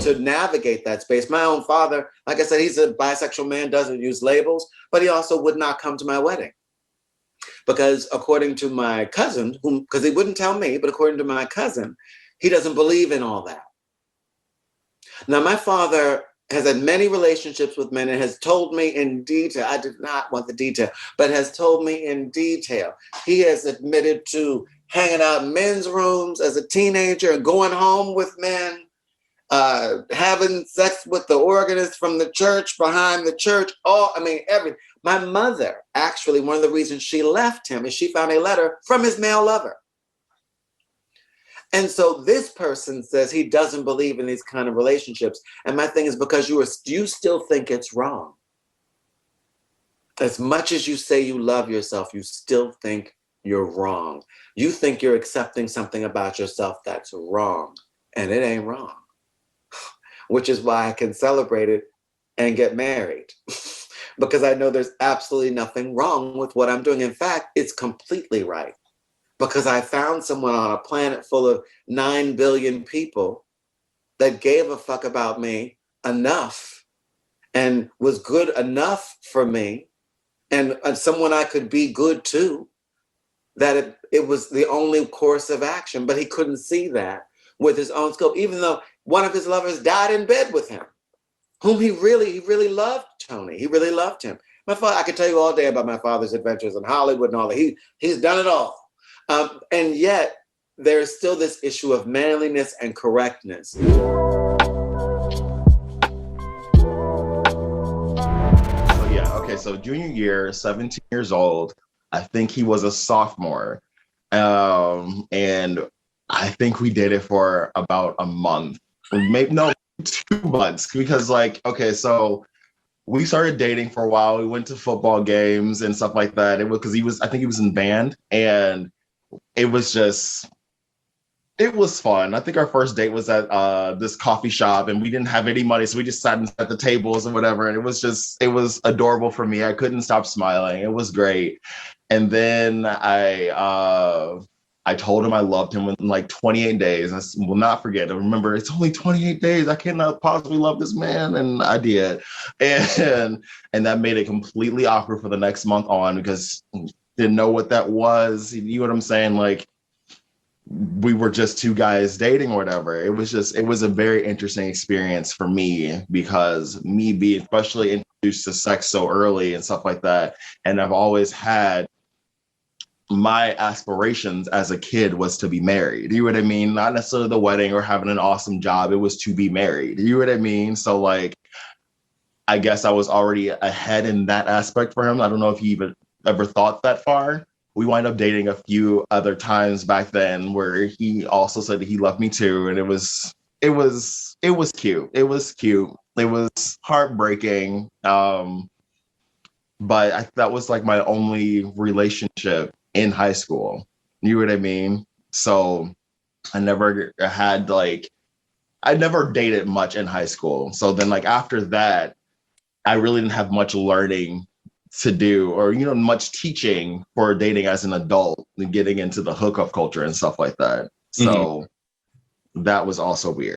to navigate that space. My own father, like I said, he's a bisexual man, doesn't use labels, but he also would not come to my wedding. Because according to my cousin, because he wouldn't tell me, but according to my cousin, he doesn't believe in all that. Now, my father has had many relationships with men and has told me in detail, I did not want the detail, but has told me in detail. He has admitted to hanging out in men's rooms as a teenager and going home with men, having sex with the organist from the church, behind the church, everything. My mother, actually, one of the reasons she left him is she found a letter from his male lover. And so this person says he doesn't believe in these kind of relationships. And my thing is, because you still think it's wrong. As much as you say you love yourself, you still think you're wrong. You think you're accepting something about yourself that's wrong, and it ain't wrong. Which is why I can celebrate it and get married. Because I know there's absolutely nothing wrong with what I'm doing. In fact, it's completely right. Because I found someone on a planet full of 9 billion people that gave a fuck about me enough and was good enough for me, and someone I could be good to, that it was the only course of action. But he couldn't see that with his own scope, even though one of his lovers died in bed with him, whom he really loved, Tony. He really loved him. My father, I could tell you all day about my father's adventures in Hollywood and all that. He's done it all. And yet, there's still this issue of manliness and correctness. So junior year, 17 years old, I think he was a sophomore. And I think we did it for about a month, maybe 2 months, because so we started dating for a while. We went to football games and stuff like that. It was because I think he was in band, and it was fun. I think our first date was at this coffee shop, and we didn't have any money, so we just sat at the tables and whatever. And it was adorable for me. I couldn't stop smiling. It was great. And then I told him I loved him in like 28 days. I will not forget. I remember, it's only 28 days. I cannot possibly love this man. And I did. And that made it completely awkward for the next month on, because didn't know what that was. You know what I'm saying? Like, we were just two guys dating or whatever. It was a very interesting experience for me, because me being especially introduced to sex so early and stuff like that. And I've always had, my aspirations as a kid was to be married. You know what I mean? Not necessarily the wedding or having an awesome job. It was to be married. You know what I mean? So like, I guess I was already ahead in that aspect for him. I don't know if he even ever thought that far. We wind up dating a few other times back then where he also said that he loved me too. And it was cute. It was cute. It was heartbreaking. But that was like my only relationship in high school. You know what I mean? So I never dated much in high school. So then like after that, I really didn't have much learning to do, or, you know, much teaching for dating as an adult and getting into the hookup culture and stuff like that. So that was also weird.